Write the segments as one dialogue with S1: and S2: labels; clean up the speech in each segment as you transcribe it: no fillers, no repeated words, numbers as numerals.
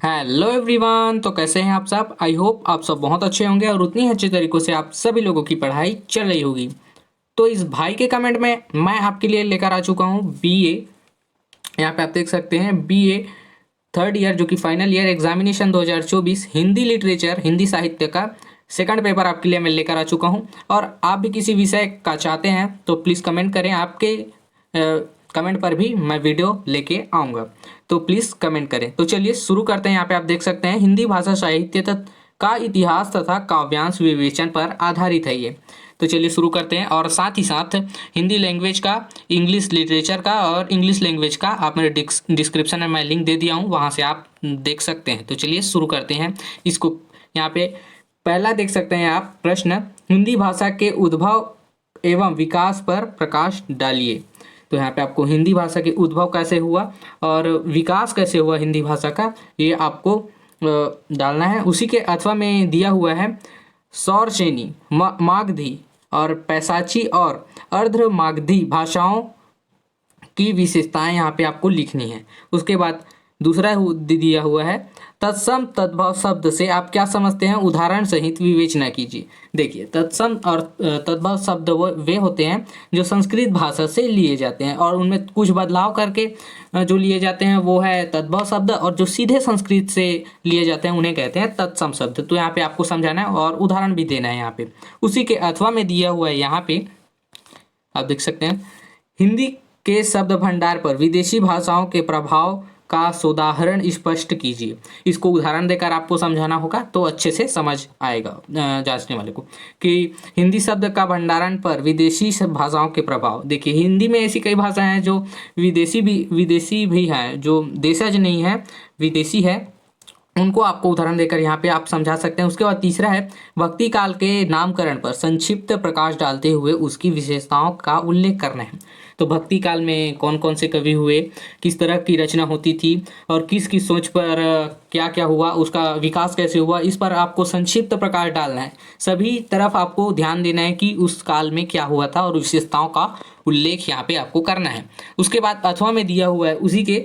S1: Hello everyone. तो कैसे हैं आप सब? आई होप आप सब बहुत अच्छे होंगे और उतनी अच्छे तरीकों से आप सभी लोगों की पढ़ाई चल रही होगी। तो इस भाई के कमेंट में मैं आपके लिए लेकर आ चुका हूँ बीए। यहाँ पे आप देख सकते हैं बीए थर्ड ईयर जो कि final year examination 2024 Hindi literature Hindi साहित्य का सेकंड पेपर आपके लिए मैं लेकर आ चुका हूँ। और आप भी किसी विषय का चाहते हैं तो प्लीज़ कमेंट करें, आपके कमेंट पर भी मैं वीडियो लेके आऊँगा, तो प्लीज़ कमेंट करें। तो चलिए शुरू करते हैं। यहाँ पे आप देख सकते हैं हिंदी भाषा साहित्य का इतिहास तथा काव्यांश विवेचन पर आधारित है ये। तो चलिए शुरू करते हैं। और साथ ही साथ हिंदी लैंग्वेज का, इंग्लिश लिटरेचर का और इंग्लिश लैंग्वेज का आप मेरे डिस्क्रिप्शन में मैं लिंक दे दिया हूँ, वहाँ से आप देख सकते हैं। तो चलिए शुरू करते हैं इसको। यहाँ पे पहला देख सकते हैं आप प्रश्न, हिंदी भाषा के उद्भव एवं विकास पर प्रकाश डालिए। तो यहाँ पे आपको हिंदी भाषा के उद्भव कैसे हुआ और विकास कैसे हुआ हिंदी भाषा का, ये आपको डालना है। उसी के अथवा में दिया हुआ है सौरसेनी, मागधी और पैसाची और अर्ध मागधी भाषाओं की विशेषताएं यहाँ पे आपको लिखनी है। उसके बाद दूसरा दिया हुआ है तत्सम तद्भव शब्द से आप क्या समझते हैं, उदाहरण सहित विवेचना कीजिए। देखिए तत्सम और तद्भव शब्द वे होते हैं जो संस्कृत भाषा से लिए जाते हैं और उनमें कुछ बदलाव करके जो लिए जाते हैं वो है तद्भव शब्द, और जो सीधे संस्कृत से लिए जाते हैं उन्हें कहते हैं तत्सम शब्द। तो यहाँ पे आपको समझाना है और उदाहरण भी देना है यहाँ पे। उसी के अथवा में दिया हुआ है यहाँ पे आप देख सकते हैं हिंदी के शब्द भंडार पर विदेशी भाषाओं के प्रभाव का सोदाहरण स्पष्ट कीजिए। इसको उदाहरण देकर आपको समझाना होगा तो अच्छे से समझ आएगा जांचने वाले को कि हिंदी शब्द का भंडारण पर विदेशी भाषाओं के प्रभाव। देखिए हिंदी में ऐसी कई भाषाएं हैं जो विदेशी भी हैं, जो देशज नहीं है, विदेशी है, उनको आपको उदाहरण देकर यहाँ पे आप समझा सकते हैं। उसके बाद तीसरा है भक्ति काल के नामकरण पर संक्षिप्त प्रकाश डालते हुए उसकी विशेषताओं का उल्लेख करना है। तो भक्ति काल में कौन कौन से कवि हुए, किस तरह की रचना होती थी और किस किस सोच पर क्या क्या हुआ, उसका विकास कैसे हुआ, इस पर आपको संक्षिप्त प्रकाश डालना है। सभी तरफ आपको ध्यान देना है कि उस काल में क्या हुआ था और विशेषताओं का उल्लेख यहाँ पे आपको करना है। उसके बाद अथवा में दिया हुआ है उसी के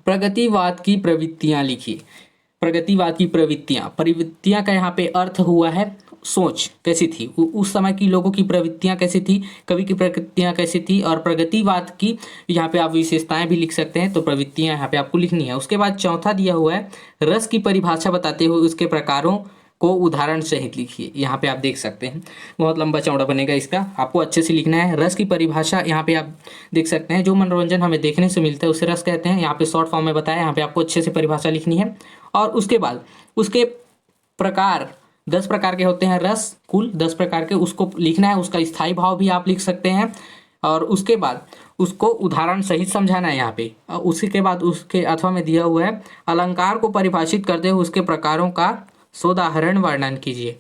S1: प्रगतिवाद की प्रवृत्तियां लिखिए। प्रगतिवाद की प्रवृत्तियां का यहाँ पे अर्थ हुआ है सोच कैसी थी, उस समय की लोगों की प्रवृत्तियां कैसी थी, कवि की प्रवृत्तियां कैसी थी, और प्रगतिवाद की यहाँ पे आप विशेषताएं भी लिख सकते हैं। तो प्रवृत्तियां यहाँ पे आपको लिखनी है। उसके बाद चौथा दिया हुआ है रस की परिभाषा बताते हुए उसके प्रकारों को उदाहरण सहित लिखिए। यहाँ पे आप देख सकते हैं बहुत लंबा चौड़ा बनेगा, इसका आपको अच्छे से लिखना है। रस की परिभाषा यहाँ पे आप देख सकते हैं, जो मनोरंजन हमें देखने से मिलता है उसे रस कहते हैं। यहाँ पे शॉर्ट फॉर्म में बताया, यहाँ पे आपको अच्छे से परिभाषा लिखनी है। और उसके बाद उसके प्रकार 10 प्रकार के होते हैं रस, कुल 10 प्रकार के, उसको लिखना है। उसका स्थायी भाव भी आप लिख सकते हैं और उसके बाद उसको उदाहरण सहित समझाना है यहाँ पे। उसी के बाद उसके अथवा में दिया हुआ है अलंकार को परिभाषित करते हुए उसके प्रकारों का सोदाहरण वर्णन कीजिए।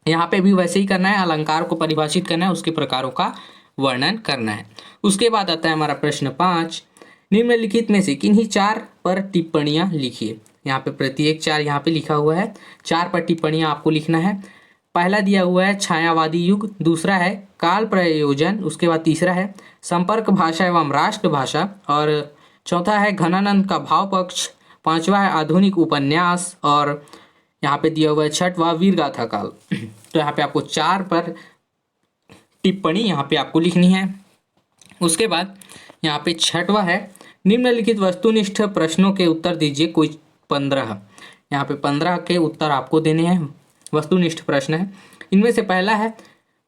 S1: यहाँ पे भी वैसे ही करना है, अलंकार को परिभाषित करना है, उसके प्रकारों का वर्णन करना है। उसके बाद आता है हमारा प्रश्न 5, निम्नलिखित में से किन्हीं 4 पर टिप्पणियां लिखिए। यहाँ पे प्रत्येक 4 यहाँ पे लिखा हुआ है, 4 पर टिप्पणियां आपको लिखना है। पहला दिया हुआ है छायावादी युग, दूसरा है काल प्रयोजन, उसके बाद तीसरा है संपर्क भाषा एवं राष्ट्रभाषा, और चौथा है घनानंद का भाव पक्ष, पांचवा है आधुनिक उपन्यास, और यहाँ पे दिया हुआ है छठवां वीरगाथा काल। तो यहाँ पे आपको 4 पर टिप्पणी यहाँ पे आपको लिखनी है। उसके बाद यहाँ पे छठवां है निम्नलिखित वस्तुनिष्ठ प्रश्नों के उत्तर दीजिए, कोई 15, यहाँ पे 15 के उत्तर आपको देने हैं, वस्तुनिष्ठ प्रश्न है। इनमें से पहला है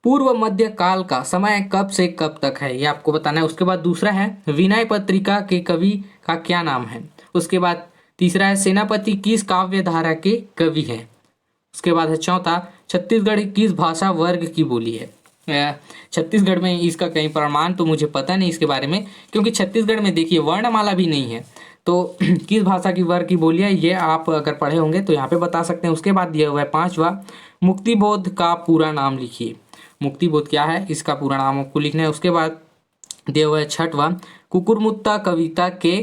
S1: पूर्व मध्य काल का समय कब से कब तक है, ये आपको बताना है। उसके बाद दूसरा है विनय पत्रिका के कवि का क्या नाम है। उसके बाद तीसरा है सेनापति किस काव्य धारा के कवि हैं। उसके बाद है चौथा छत्तीसगढ़ किस भाषा वर्ग की बोली है। छत्तीसगढ़ में इसका कहीं प्रमाण तो मुझे पता नहीं इसके बारे में, क्योंकि छत्तीसगढ़ में देखिए वर्णमाला भी नहीं है, तो किस भाषा की वर्ग की बोली है ये आप अगर पढ़े होंगे तो यहाँ पे बता सकते हैं। उसके बाद दिया हुआ है 5वां मुक्तिबोध का पूरा नाम लिखिए। मुक्तिबोध क्या है, इसका पूरा नाम आपको लिखना है। उसके बाद दिया हुआ है 6वां कुकुरमुत्ता कविता के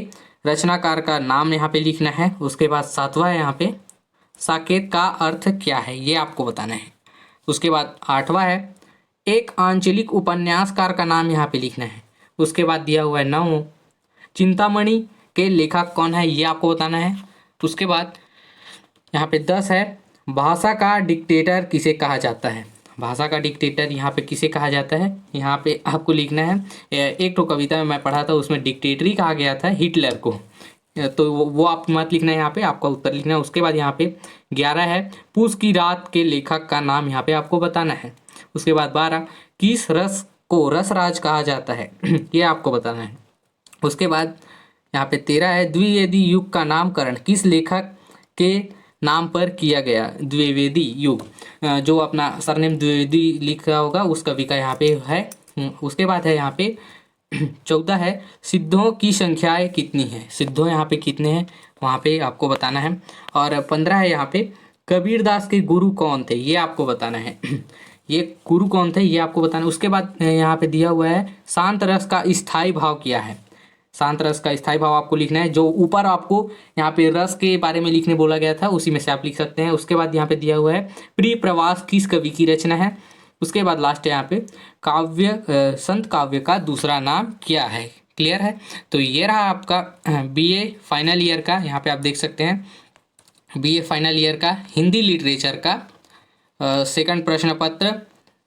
S1: रचनाकार का नाम यहाँ पे लिखना है। उसके बाद 7वां है यहाँ पे साकेत का अर्थ क्या है, ये आपको बताना है। उसके बाद 8वां है एक आंचलिक उपन्यासकार का नाम यहाँ पे लिखना है। उसके बाद दिया हुआ है 9 चिंतामणि के लेखक कौन है, ये आपको बताना है। उसके बाद यहाँ पे 10 है, भाषा का डिक्टेटर किसे कहा जाता है। भाषा का डिक्टेटर यहाँ पे किसे कहा जाता है, यहाँ पे आपको लिखना है। एक तो कविता में मैं पढ़ा था, उसमें डिक्टेटरी कहा गया था हिटलर को, तो वो आप मत लिखना है, यहाँ पे आपका उत्तर लिखना है। उसके बाद यहाँ पे 11 है, पूस की रात के लेखक का नाम यहाँ पे आपको बताना है। उसके बाद 12, किस रस को रसराज कहा जाता है ये आपको बताना है। उसके बाद यहाँ पे 13 है, द्विवेदी युग का नामकरण किस लेखक के नाम पर किया गया। द्विवेदी युग, जो अपना सरनेम द्विवेदी लिखा होगा उस कवि का यहाँ पे है। उसके बाद है यहाँ पे 14 है, सिद्धों की संख्याएं कितनी है। सिद्धों यहाँ पे कितने हैं वहाँ पे आपको बताना है। और 15 है यहाँ पे, कबीरदास के गुरु कौन थे, ये आपको बताना है ये गुरु कौन थे ये आपको बताना है। उसके बाद यहाँ पे दिया हुआ है, शांत रस का स्थायी भाव क्या है। शांत रस का स्थायी भाव आपको लिखना है, जो ऊपर आपको यहाँ पे रस के बारे में लिखने बोला गया था उसी में से आप लिख सकते हैं। उसके बाद यहाँ पे दिया हुआ है, प्रिय प्रवास किस कवि की रचना है। उसके बाद लास्ट है यहाँ पे, काव्य संत काव्य का दूसरा नाम क्या है। क्लियर है, तो ये रहा आपका बीए फाइनल ईयर का, यहाँ पे आप देख सकते हैं बीए फाइनल ईयर का हिंदी लिटरेचर का सेकंड प्रश्न पत्र।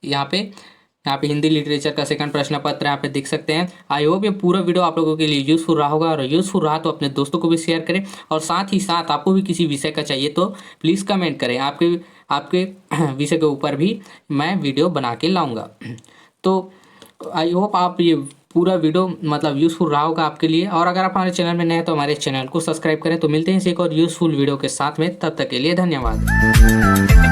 S1: यहाँ पे हिंदी लिटरेचर का सेकंड प्रश्न पत्र यहाँ पे देख सकते हैं। आई होप ये पूरा वीडियो आप लोगों के लिए यूज़फुल रहा होगा, और यूज़फुल रहा तो अपने दोस्तों को भी शेयर करें, और साथ ही साथ आपको भी किसी विषय का चाहिए तो प्लीज़ कमेंट करें, आपके विषय के ऊपर भी मैं वीडियो बना के लाऊँगा। तो आई होप आप ये पूरा वीडियो मतलब यूज़फुल रहा होगा आपके लिए, और अगर आप हमारे चैनल में नए हैं तो हमारे चैनल को सब्सक्राइब करें। तो मिलते हैं इस एक और यूज़फुल वीडियो के साथ में, तब तक के लिए धन्यवाद।